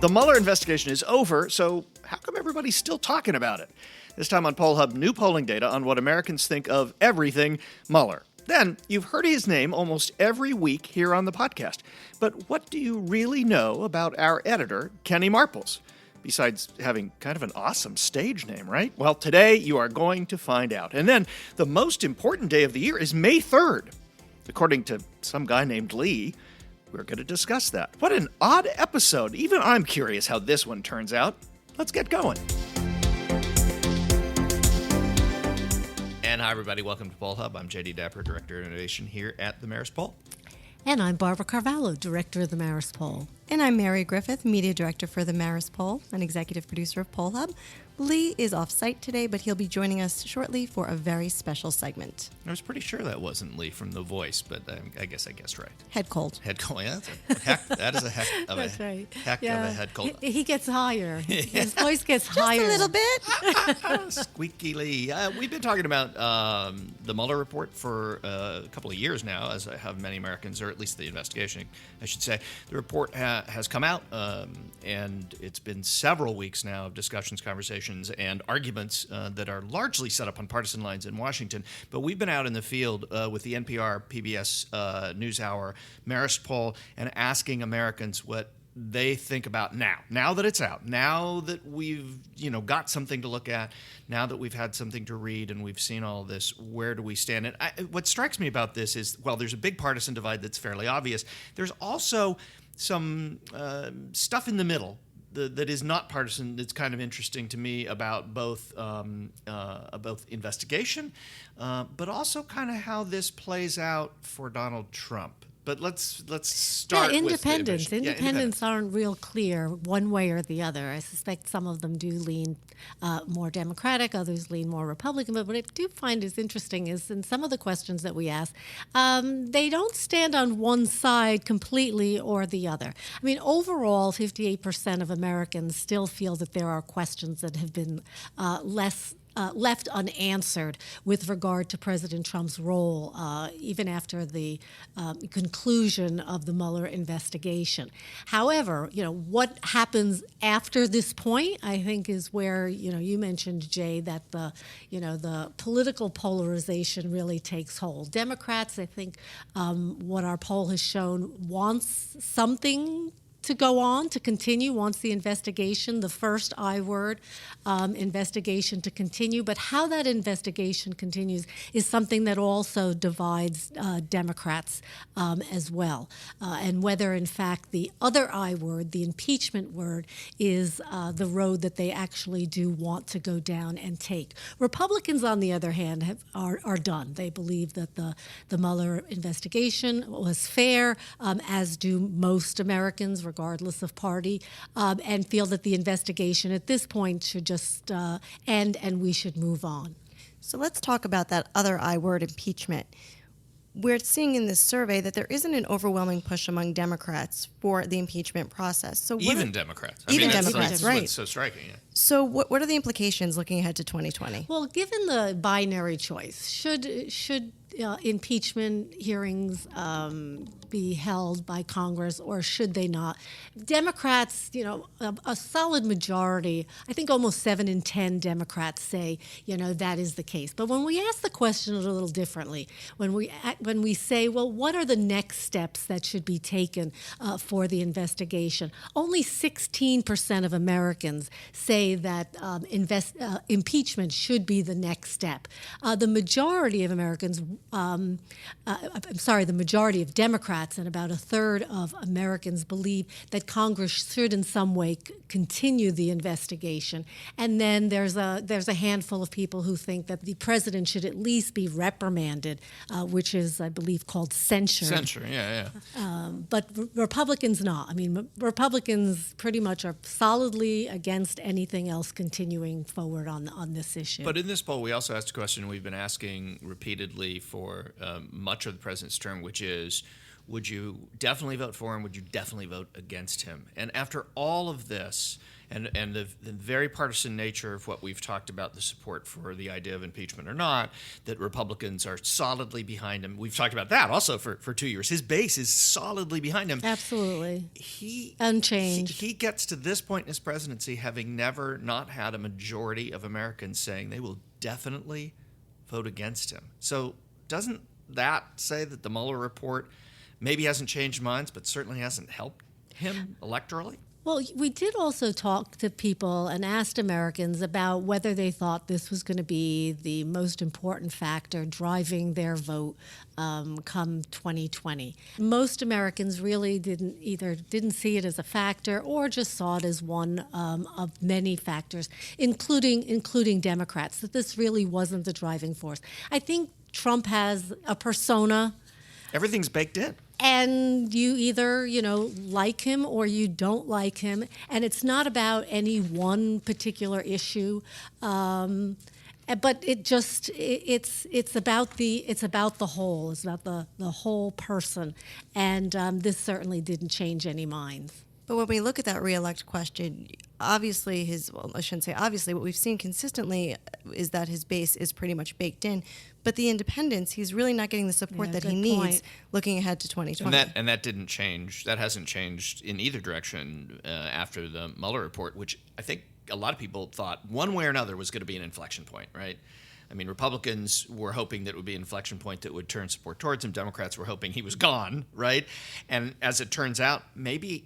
The Mueller investigation is over, so how come everybody's still talking about it? This time on Poll Hub, new polling data on what Americans think of everything Mueller. Then, you've heard his name almost every week here on the podcast. But what do you really know about our editor, Kenneth Marples? Besides having kind of an awesome stage name, right? Well, today you are going to find out. And then, the most important day of the year is May 3rd. According to some guy named Lee, we're going to discuss that. What an odd episode. Even I'm curious how this one turns out. Let's get going. And hi, everybody. Welcome to Poll Hub. I'm Jay DeDapper, Director of Innovation here at the Marist Poll. And I'm Barbara Carvalho, Director of the Marist Poll. And I'm Mary Griffith, Media Director for the Marist Poll and Executive Producer of Poll Hub. Lee is off-site today, but he'll be joining us shortly for a very special segment. I was pretty sure that wasn't Lee from The Voice, but I guess I guessed right. Head cold. Head cold, yeah. That is a heck of a heck of a head cold. He gets higher. His voice gets higher. Just a little bit. Squeaky Lee. We've been talking about the Mueller report for a couple of years now, as have many Americans, or at least the investigation, I should say. The report has come out, and it's been several weeks now of discussions, conversations, and arguments that are largely set up on partisan lines in Washington. But we've been out in the field with the NPR, PBS NewsHour, Marist Poll, and asking Americans what they think about now that it's out, now that we've got something to look at, now that we've had something to read and we've seen all this, where do we stand? And what strikes me about this is, well, there's a big partisan divide that's fairly obvious. There's also some stuff in the middle that is not partisan. That's kind of interesting to me about both investigation, but also kind of how this plays out for Donald Trump. But let's start independents. with Independents aren't real clear one way or the other. I suspect some of them do lean more Democratic, others lean more Republican. But what I do find is interesting is in some of the questions that we ask, they don't stand on one side completely or the other. I mean, overall, 58% of Americans still feel that there are questions that have been left unanswered with regard to President Trump's role, even after the conclusion of the Mueller investigation. However, what happens after this point, I think, is where you mentioned, Jay, that the political polarization really takes hold. Democrats, I think, what our poll has shown, wants something to go on, to continue, wants the investigation, the first I word, investigation to continue. But how that investigation continues is something that also divides Democrats as well. And whether, in fact, the other I word, the impeachment word, is the road that they actually do want to go down and take. Republicans, on the other hand, are done. They believe that the Mueller investigation was fair, as do most Americans, regardless of party, and feel that the investigation at this point should just end and we should move on. So let's talk about that other I word, impeachment. We're seeing in this survey that there isn't an overwhelming push among Democrats for the impeachment process. So Democrats. Democrats, right? What's so striking. Yeah. So what are the implications looking ahead to 2020? Well, given the binary choice, should impeachment hearings be held by Congress, or should they not? Democrats, a solid majority, I think almost 7 in 10 Democrats say, that is the case. But when we ask the question a little differently, when we say, well, what are the next steps that should be taken for the investigation? Only 16% of Americans say that impeachment should be the next step. The majority of Americans, the majority of Democrats and about a third of Americans believe that Congress should in some way continue the investigation. And then there's a handful of people who think that the president should at least be reprimanded, which is, I believe, called censure. Censure, yeah. But Republicans not. I mean, Republicans pretty much are solidly against anything else continuing forward on this issue. But in this poll, we also asked a question we've been asking repeatedly for much of the president's term, which is, Would you definitely vote for him? Would you definitely vote against him? And after all of this, and the very partisan nature of what we've talked about, the support for the idea of impeachment or not, that Republicans are solidly behind him. We've talked about that also for 2 years. His base is solidly behind him. Absolutely. He unchanged. He gets to this point in his presidency having never not had a majority of Americans saying they will definitely vote against him. So doesn't that say that the Mueller report maybe hasn't changed minds, but certainly hasn't helped him electorally? Well, we did also talk to people and asked Americans about whether they thought this was going to be the most important factor driving their vote come 2020. Most Americans really didn't see it as a factor or just saw it as one of many factors, including Democrats, that this really wasn't the driving force. I think Trump has a persona. Everything's baked in. And you either, like him or you don't like him. And it's not about any one particular issue. But it's about the whole. It's about the whole person. And this certainly didn't change any minds. But when we look at that reelect question, obviously I shouldn't say obviously, what we've seen consistently is that his base is pretty much baked in. But the independents, he's really not getting the support that he needs looking ahead to 2020. And that didn't change. That hasn't changed in either direction after the Mueller report, which I think a lot of people thought one way or another was going to be an inflection point, right? I mean, Republicans were hoping that it would be an inflection point that would turn support towards him. Democrats were hoping he was gone, right? And as it turns out, maybe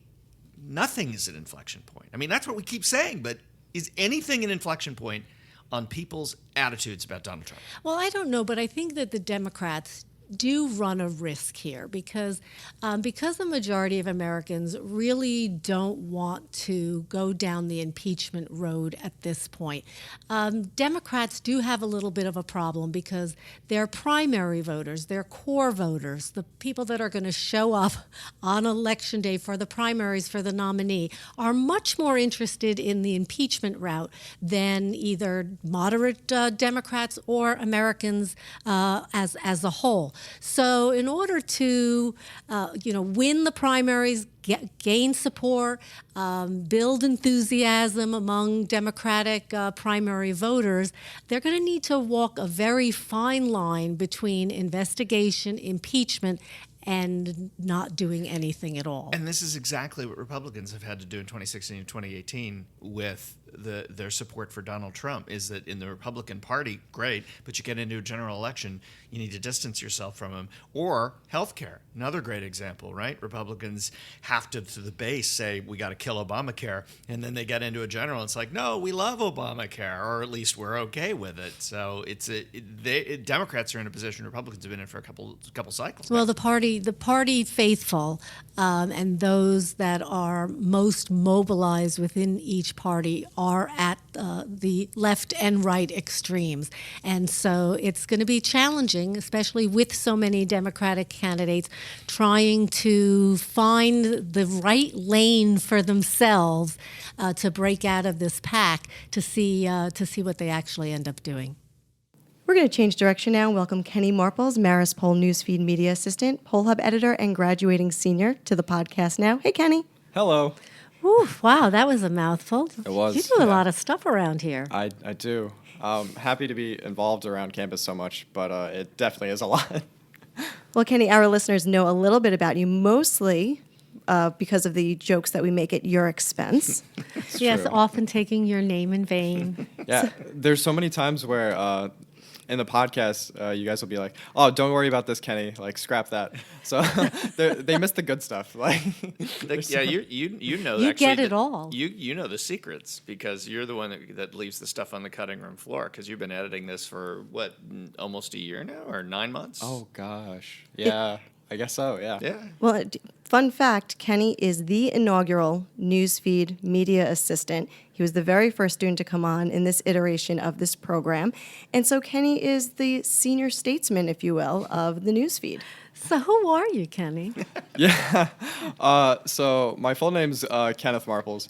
nothing is an inflection point. I mean, that's what we keep saying, but is anything an inflection point on people's attitudes about Donald Trump? Well, I don't know, but I think that the Democrats do run a risk here because the majority of Americans really don't want to go down the impeachment road at this point. Democrats do have a little bit of a problem because their primary voters, their core voters, the people that are going to show up on Election Day for the primaries for the nominee, are much more interested in the impeachment route than either moderate Democrats or Americans as a whole. So in order to, win the primaries, gain support, build enthusiasm among Democratic primary voters, they're going to need to walk a very fine line between investigation, impeachment, and not doing anything at all. And this is exactly what Republicans have had to do in 2016 and 2018 with their support for Donald Trump, is that in the Republican Party, great, but you get into a general election, you need to distance yourself from him. Or healthcare, another great example, right? Republicans have to the base, say, we got to kill Obamacare, and then they get into a general, it's like, no, we love Obamacare, or at least we're okay with it. So Democrats are in a position Republicans have been in for a couple cycles now. Well, the party faithful and those that are most mobilized within each party are at the left and right extremes. And so it's going to be challenging, especially with so many Democratic candidates trying to find the right lane for themselves to break out of this pack to see what they actually end up doing. We're going to change direction now and welcome Kenneth Marples, Marist Poll Newsfeed Media Assistant, Poll Hub Editor, and graduating senior to the podcast now. Hey, Kenny. Hello. Ooh, wow, that was a mouthful. It was. You do a lot of stuff around here. I do. Happy to be involved around campus so much, but it definitely is a lot. Well, Kenny, our listeners know a little bit about you, mostly because of the jokes that we make at your expense. Yes, true. often taking your name in vain. Yeah, there's so many times where in the podcast, you guys will be like, "Oh, don't worry about this, Kenny. Like, scrap that." So they miss the good stuff. Like, yeah, you know. You actually, get it all. You know the secrets because you're the one that leaves the stuff on the cutting room floor because you've been editing this for what, almost a year now or 9 months? oh gosh, yeah, I guess so. Yeah. Yeah. Well, fun fact, Kenny is the inaugural Newsfeed Media Assistant. He was the very first student to come on in this iteration of this program. And so Kenny is the senior statesman, if you will, of the Newsfeed. So who are you, Kenny? Yeah. So my full name's Kenneth Marples.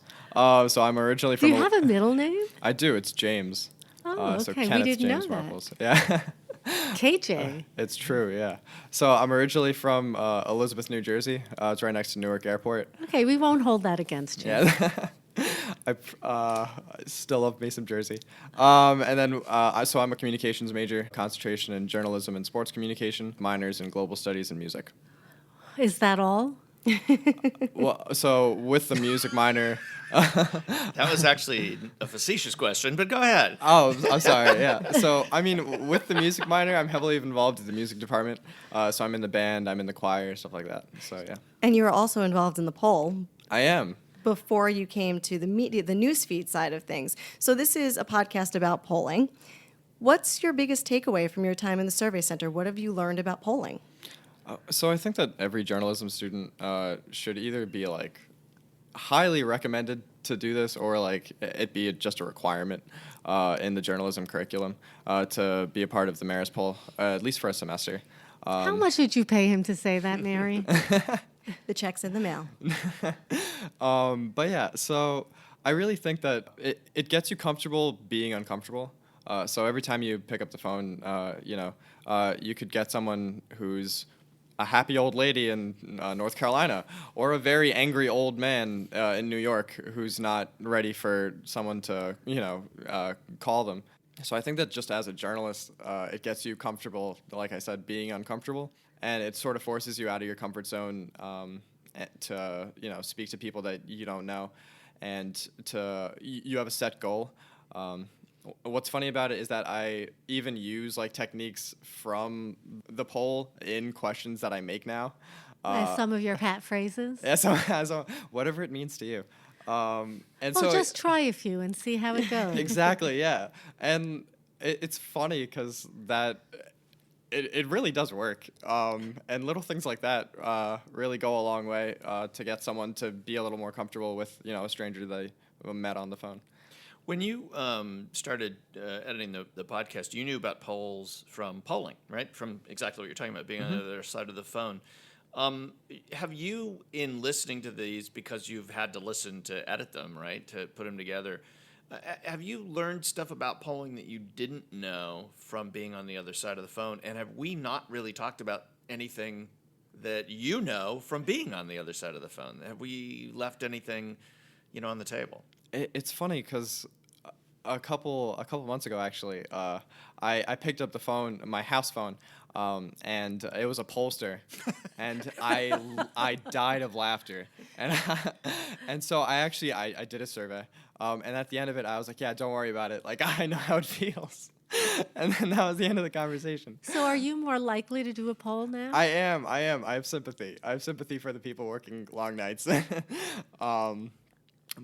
So I'm originally Do from. you have a middle name? I do. It's James. Oh, So okay. Kenneth We didn't James know that. Marples. Yeah. KJ. It's true, yeah. So I'm originally from Elizabeth, New Jersey. It's right next to Newark Airport. Okay, we won't hold that against you. Yeah. I still love me some Jersey. And then, so I'm a communications major, concentration in journalism and sports communication, minors in global studies and music. Is that all? Well, so with the music minor. That was actually a facetious question, but go ahead. Oh, I'm sorry. Yeah. So, I mean, with the music minor, I'm heavily involved in the music department. So I'm in the band, I'm in the choir, stuff like that. So, yeah. And you were also involved in the poll I am. before you came to the media, the newsfeed side of things. So this is a podcast about polling. What's your biggest takeaway from your time in the Survey Center? What have you learned about polling? So I think that every journalism student should either be like highly recommended to do this, or like it be just a requirement in the journalism curriculum to be a part of the Marist Poll, at least for a semester. How much did you pay him to say that, Mary? The check's in the mail. But yeah, so I really think that it gets you comfortable being uncomfortable. So every time you pick up the phone, you could get someone who's a happy old lady in North Carolina, or a very angry old man in New York who's not ready for someone to, call them. So I think that just as a journalist, it gets you comfortable, like I said, being uncomfortable, and it sort of forces you out of your comfort zone to, speak to people that you don't know, and you have a set goal. What's funny about it is that I even use like techniques from the poll in questions that I make now. As some of your pat phrases? Yeah, so whatever it means to you. Just try a few and see how it goes. Exactly, yeah. And it's funny because it really does work. And little things like that really go a long way to get someone to be a little more comfortable with, a stranger they met on the phone. When you started editing the podcast, you knew about polls from polling, right? From exactly what you're talking about, being on the other side of the phone. Have you, in listening to these, because you've had to listen to edit them, right, to put them together, have you learned stuff about polling that you didn't know from being on the other side of the phone? And have we not really talked about anything that you know from being on the other side of the phone? Have we left anything, on the table? It's funny because a couple months ago, actually, I picked up the phone, my house phone, and it was a pollster, and I died of laughter, and so I did a survey, and at the end of it, I was like, yeah, don't worry about it, like I know how it feels, and then that was the end of the conversation. So are you more likely to do a poll now? I am. I have sympathy. I have sympathy for the people working long nights.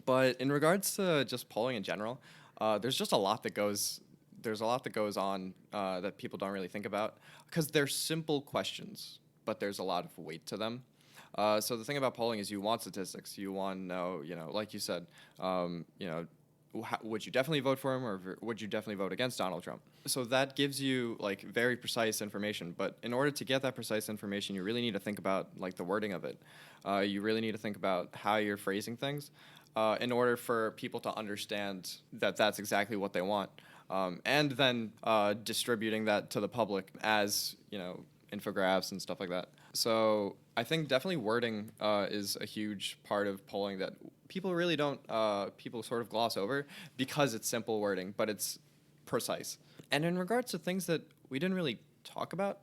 But in regards to just polling in general, there's a lot that goes on that people don't really think about, because they're simple questions, but there's a lot of weight to them. So the thing about polling is you want statistics. You want to know, like you said, would you definitely vote for him, or would you definitely vote against Donald Trump? So that gives you like very precise information. But in order to get that precise information, you really need to think about like the wording of it. You really need to think about how you're phrasing things. In order for people to understand that that's exactly what they want, and then distributing that to the public as, infographics and stuff like that. So I think definitely wording is a huge part of polling that people really don't, people sort of gloss over because it's simple wording, but it's precise. And in regards to things that we didn't really talk about,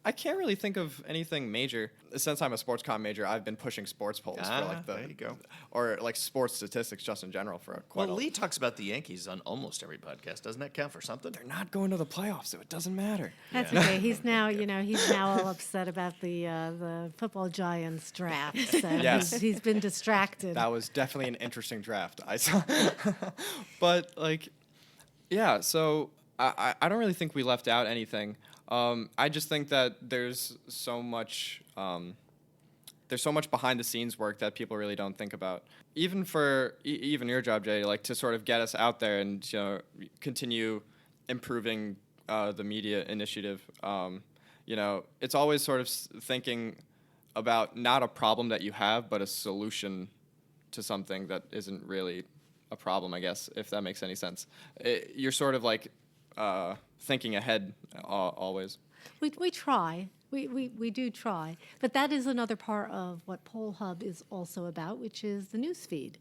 I can't really think of anything major. Since I'm a sports comm major, I've been pushing sports polls for like there you go. Or like sports statistics just in general for quite Lee talks about the Yankees on almost every podcast. Doesn't that count for something? They're not going to the playoffs, so it doesn't matter. That's okay. He's now, he's now all upset about the football Giants draft. So Yes. he's been distracted. That was definitely an interesting draft. I saw, but like, yeah. So I don't really think we left out anything. I just think that there's so much behind the scenes work that people really don't think about. Even for even your job, Jay, like to sort of get us out there and continue improving the media initiative. It's always sort of thinking about not a problem that you have, but a solution to something that isn't really a problem, I guess, if that makes any sense. You're sort of like thinking ahead always. We try. We do try. But that is another part of what Poll Hub is also about, which is the news feed.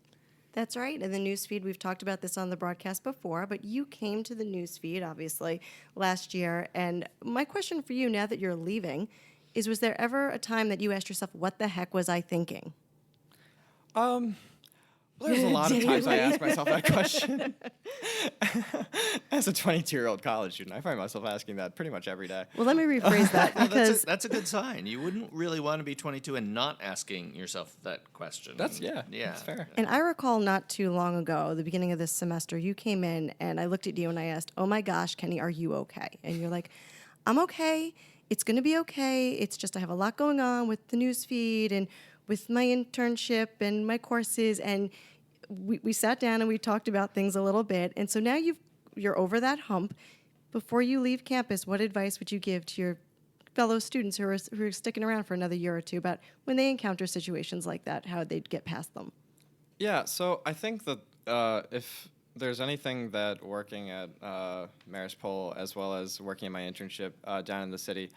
That's right. And the newsfeed, we've talked about this on the broadcast before, but you came to the newsfeed, obviously, last year. And my question for you, now that you're leaving, is was there ever a time that you asked yourself, what the heck was I thinking? There's a lot of times I ask myself that question. As a 22-year-old college student, I find myself asking that pretty much every day. Well, let me rephrase that, Well, because that's a good sign. You wouldn't really want to be 22 and not asking yourself that question. That's yeah, that's fair. and I recall not too long ago, the beginning of this semester, you came in and I looked at you and I asked, oh my gosh, Kenny, are you okay? And you're like, I'm okay. It's going to be okay. It's just I have a lot going on with the news feed and with my internship and my courses. And we sat down and we talked about things a little bit. And so now you're over that hump. Before you leave campus, what advice would you give to your fellow students who are sticking around for another year or two about when they encounter situations like that, how they'd get past them? Yeah, so I think that if there's anything that working at Marist Poll, as well as working in my internship down in the city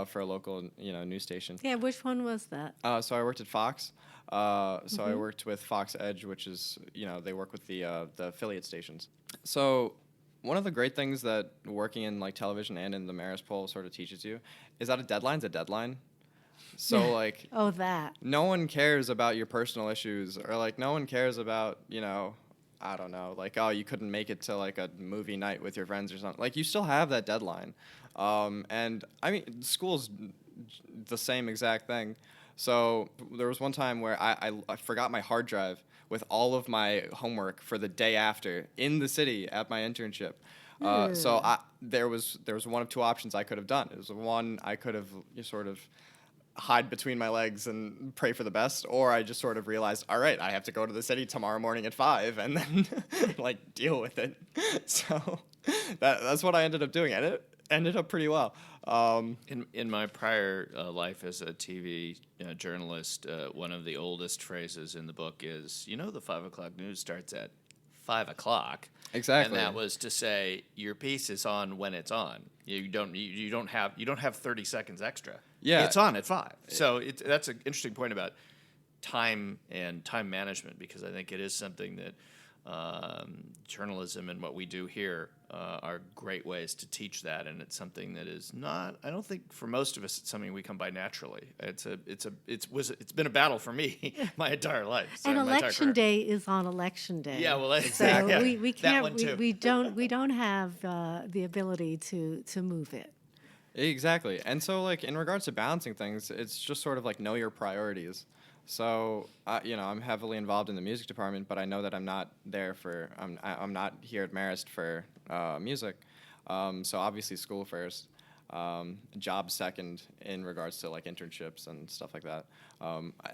for a local news station. Yeah, which one was that? So I worked at Fox. So I worked with Fox Edge, which is they work with the affiliate stations. So one of the great things that working in like television and in the Marist Poll sort of teaches you is that a deadline's a deadline. So like that. no one cares about your personal issues, or like no one cares about I don't know, like, oh, you couldn't make it to like a movie night with your friends or something. Like, you still have that deadline. And I mean, school's the same exact thing. So there was one time where I forgot my hard drive with all of my homework for the day after in the city at my internship. So there was one of two options I could have done. It was one, I could have sort of hide between my legs and pray for the best, or I just sort of realized, all right, I have to go to the city tomorrow morning at 5 and then like deal with it. So that's what I ended up doing, and it ended up pretty well. In my prior life as a TV journalist, one of the oldest phrases in the book is, the 5 o'clock news starts at 5 o'clock. Exactly. And that was to say your piece is on when it's on. You don't have 30 seconds extra. Yeah. It's on at 5. So that's an interesting point about time and time management, because I think it is something that journalism and what we do here are great ways to teach that, and it's something that is not. I don't think for most of us it's something we come by naturally. It's been a battle for me my entire life. And election day is on election day. Yeah, well, exactly. So we that can't. one too. We don't have the ability to move it. Exactly. And so, like, in regards to balancing things, it's just sort of like know your priorities. So, I'm heavily involved in the music department, but I know that I'm not not here at Marist for music. So obviously school first, job second in regards to like internships and stuff like that.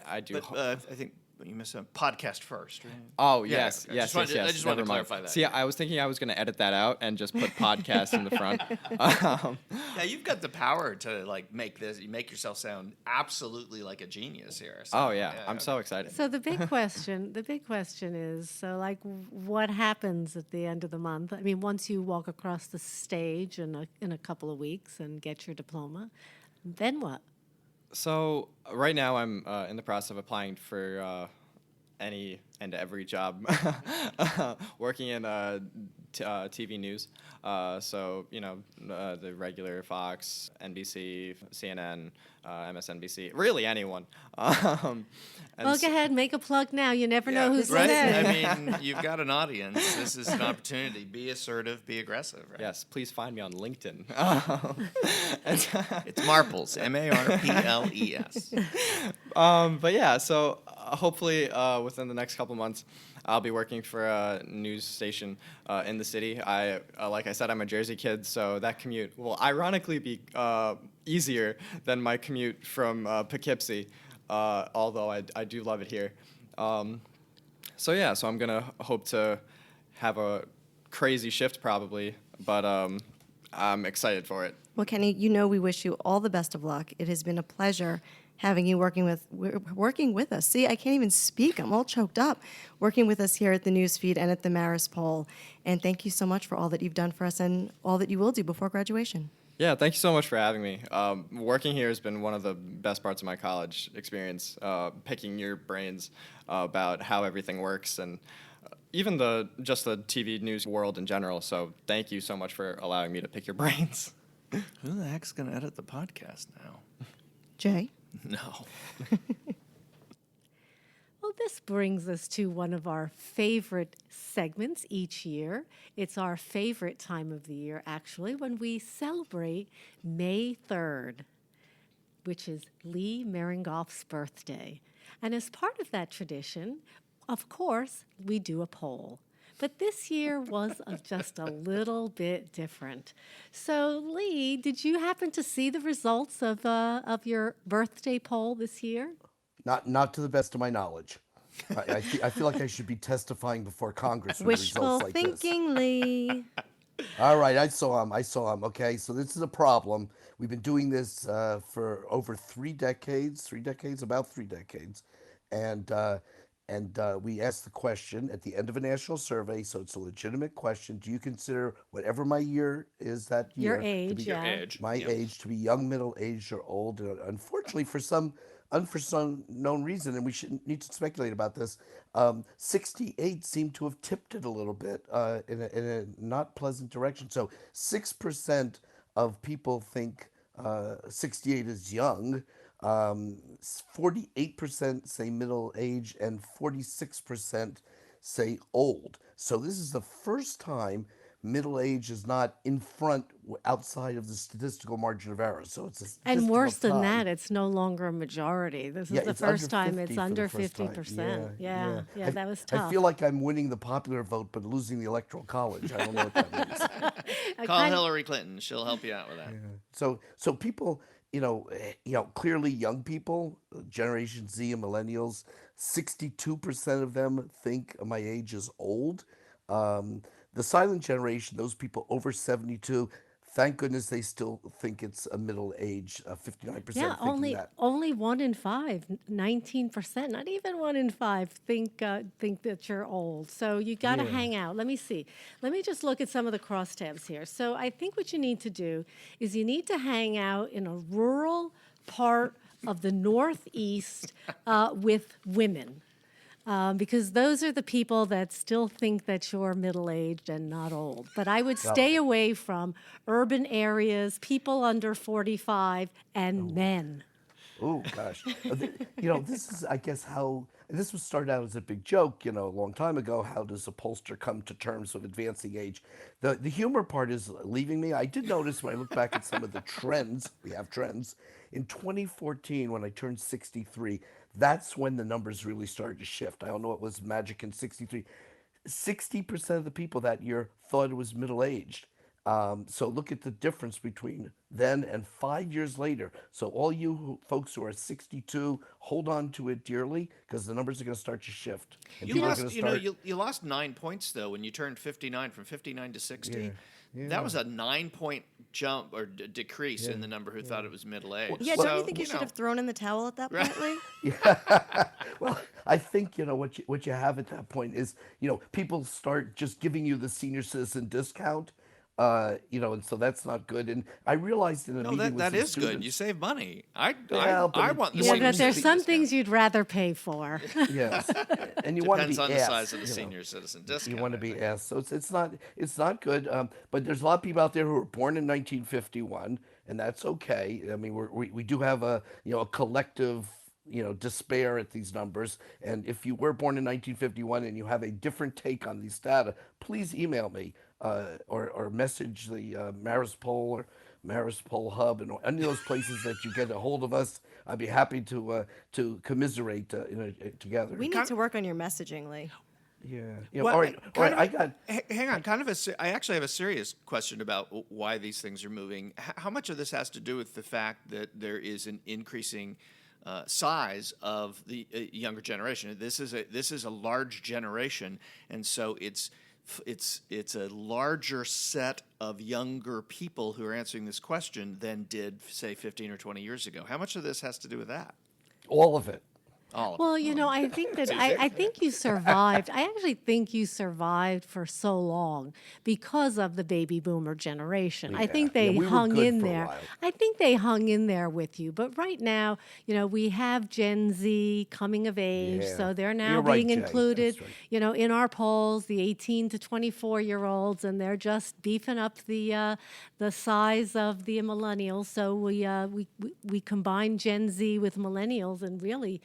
I do. But I think you missed a podcast first, right? Oh, Yeah, yes. I just wanted to clarify that. See, I was thinking I was going to edit that out and just put podcast in the front. Yeah, you've got the power to like make yourself sound absolutely like a genius here. So, oh yeah, I'm so excited. So the big question is, so like, what happens at the end of the month? I mean, once you walk across the stage in a couple of weeks and get your diploma, then what? So right now I'm in the process of applying for any and every job working in TV news. So, the regular Fox, NBC, CNN, MSNBC, really anyone. Well, go ahead, make a plug now. You never know who's right? listening. I mean, you've got an audience. This is an opportunity. Be assertive, be aggressive. Right? Yes, please find me on LinkedIn. It's Marples, Marples. But yeah, so hopefully within the next couple months, I'll be working for a news station in the city. Like I said, I'm a Jersey kid, so that commute will ironically be easier than my commute from Poughkeepsie, although I do love it here. So I'm going to hope to have a crazy shift probably, but I'm excited for it. Well, Kenny, we wish you all the best of luck. It has been a pleasure having you working with us. See, I can't even speak. I'm all choked up working with us here at the Newsfeed and at the Marist Poll. And thank you so much for all that you've done for us and all that you will do before graduation. Yeah, thank you so much for having me. Working here has been one of the best parts of my college experience, picking your brains about how everything works and even just the TV news world in general. So thank you so much for allowing me to pick your brains. Who the heck's going to edit the podcast now? Jay? No. Well, this brings us to one of our favorite segments each year. It's our favorite time of the year, actually, when we celebrate May 3rd, which is Lee Miringoff's birthday. And as part of that tradition, of course, we do a poll. But this year was just a little bit different. So, Lee, did you happen to see the results of your birthday poll this year? Not to the best of my knowledge. I feel like I should be testifying before Congress with Wishful results like thinking, Lee. this. All right, I saw him. Okay, so this is a problem. We've been doing this for over 3 decades, about 3 decades, and we asked the question at the end of a national survey, so it's a legitimate question. Do you consider whatever my year is that year? Your age, to be, yeah. My age to be young, middle aged, or old. And unfortunately, for some unforeseen known reason, and we shouldn't need to speculate about this, 68 seem to have tipped it a little bit in a not pleasant direction. So 6% of people think 68 is young. 48% say middle age and 46% say old. So this is the first time middle age is not in front outside of the statistical margin of error. So it's a And worse than statistical tie. that, it's no longer a majority. This is the It's first under time 50 it's for the under first time. 50%. Yeah, I- that was I tough. feel like I'm winning the popular vote, but losing the electoral college. I don't know what that means. Call Hillary Clinton. She'll help you out with that. So people, clearly young people, Generation Z and millennials, 62% of them think my age is old. The silent generation, those people over 72, thank goodness they still think it's a middle age. 59% Yeah, thinking that. only 1 in 5, 19%, not even 1 in 5 think that you're old. So you got to hang out. Let me see. Let me just look at some of the crosstabs here. So I think what you need to do is you need to hang out in a rural part of the Northeast with women. Because those are the people that still think that you're middle-aged and not old. But I would stay away from urban areas, people under 45, and men. Oh gosh, this is, I guess, how this was started out as a big joke, a long time ago. How does a pollster come to terms with advancing age? The humor part is leaving me. I did notice when I look back at some of the trends. We have trends. In 2014, when I turned 63, that's when the numbers really started to shift. I don't know what was magic in 63. 60% of the people that year thought it was middle-aged. So look at the difference between then and 5 years later. So all folks who are 62, hold on to it dearly because the numbers are going to start to shift. And You people are lost, gonna you know, start- you lost 9 points though when you turned 59 from 59 to 60. That was a 9-point jump or decrease in the number who thought it was middle age. Yeah, so, don't you think you should have thrown in the towel at that point, Lee? Well, I think what you have at that point is people start just giving you the senior citizen discount, and so that's not good. And I realized in a No, meeting with that some is good. students- You save money. I Well, but want the you Yeah, want senior but there's citizen some discount. things you'd rather pay for. yes, and you want to be Depends on the asked, size of the senior citizen discount. You want to I be think. asked, so it's not good. But there's a lot of people out there who were born in 1951, and that's okay. I mean, we do have a collective despair at these numbers. And if you were born in 1951 and you have a different take on these data, please email me or message the Marist Poll or Marist Poll Hub and any of those places that you get a hold of us. I'd be happy to commiserate together. We need to work on your messaging, Lee. Yeah. Well, all right. Hang on. I actually have a serious question about why these things are moving. How much of this has to do with the fact that there is an increasing size of the younger generation? This is a large generation, and so it's a larger set of younger people who are answering this question than did, say, 15 or 20 years ago. How much of this has to do with that? All of it. All of Well, it. I think that I think you survived. I actually think you survived for so long because of the baby boomer generation. I think Yeah, they we were hung good in for a there. while. I think they hung in there with you. But right now, we have Gen Z coming of age, Yeah. so they're now You're right, being Jay. included, That's right. in our polls, the 18 to 24-year-olds, and they're just beefing up the size of the millennials. So we combine Gen Z with millennials, and really,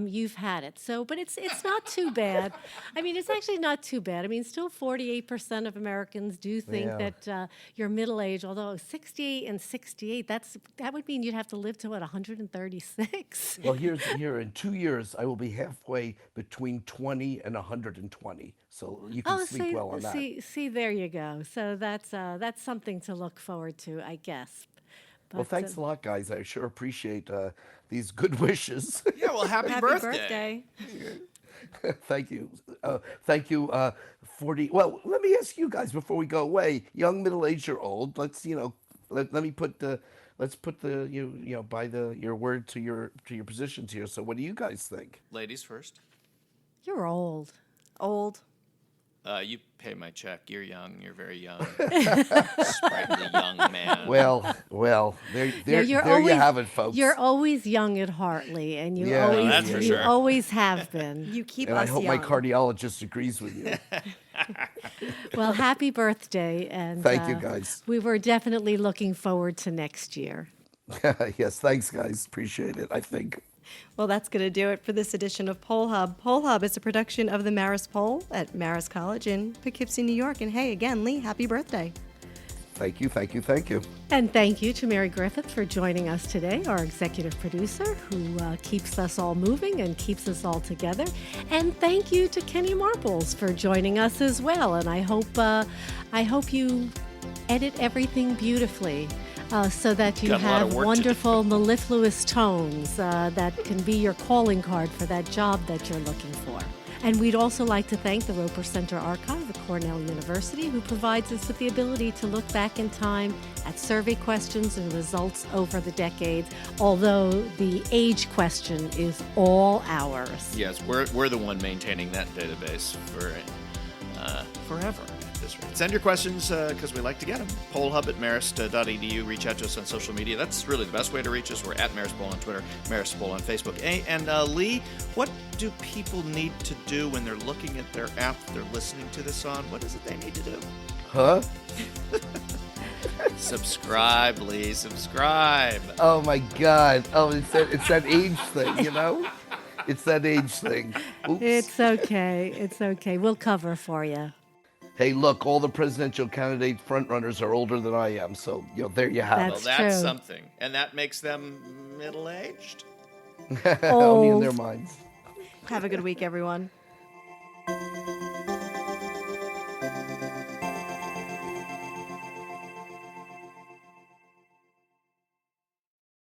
you've had it. So, but it's not too bad. I mean, it's actually not too bad. I mean, still 48% of Americans do think Yeah. that you're middle aged. Although 68 and 68, that would mean you'd have to live to what 136. Well, here in 2 years, I will be halfway between 20 and 120. So you can Oh, sleep well on that. see, there you go. So that's something to look forward to, I guess. Well, But, thanks a lot, guys. I sure appreciate these good wishes. Yeah, well, happy Happy birthday. Thank you. Thank you. 40. Well, let me ask you guys before we go away. Young, middle-aged, or old. Let's let me put the let's put the by your word to your positions here. So, what do you guys think? Ladies first. you're old. Old. You pay my check. You're young. You're very young. Sprightly young man. Well, there No, you have it, folks. You're always young at Hartley, and you Yeah, always that's for you sure. always have been. You keep and I us hope young. my cardiologist agrees with you. Well, happy birthday, and Thank you, guys. We were definitely looking forward to next year. Yes, thanks, guys. Appreciate it. I think. Well, that's going to do it for this edition of Poll Hub. Poll Hub is a production of the Marist Poll at Marist College in Poughkeepsie, New York. And hey, again, Lee, happy birthday. Thank you. And thank you to Mary Griffith for joining us today, our executive producer, who keeps us all moving and keeps us all together. And thank you to Kenny Marples for joining us as well. And I hope you edit everything beautifully. So that you Got a lot of have work to do. wonderful mellifluous tones that can be your calling card for that job that you're looking for. And we'd also like to thank the Roper Center Archive at Cornell University, who provides us with the ability to look back in time at survey questions and results over the decades, although the age question is all ours. Yes, we're the one maintaining that database for forever. Send your questions because we like to get them. Pollhub at marist.edu. Reach out to us on social media. That's really the best way to reach us. We're at Marist Poll on Twitter, Marist Poll on Facebook. And Lee, what do people need to do when they're looking at their app they're listening to this on? What is it they need to do? Huh? Subscribe, Lee. Subscribe. Oh my God! Oh, it's that age thing, It's that age thing. Oops. It's okay. It's okay. We'll cover for you. Hey, look, all the presidential candidate frontrunners are older than I am, so there you have Well, That's that's true. something. And that makes them middle-aged? it. Only in Old. their minds. Have a good week, everyone.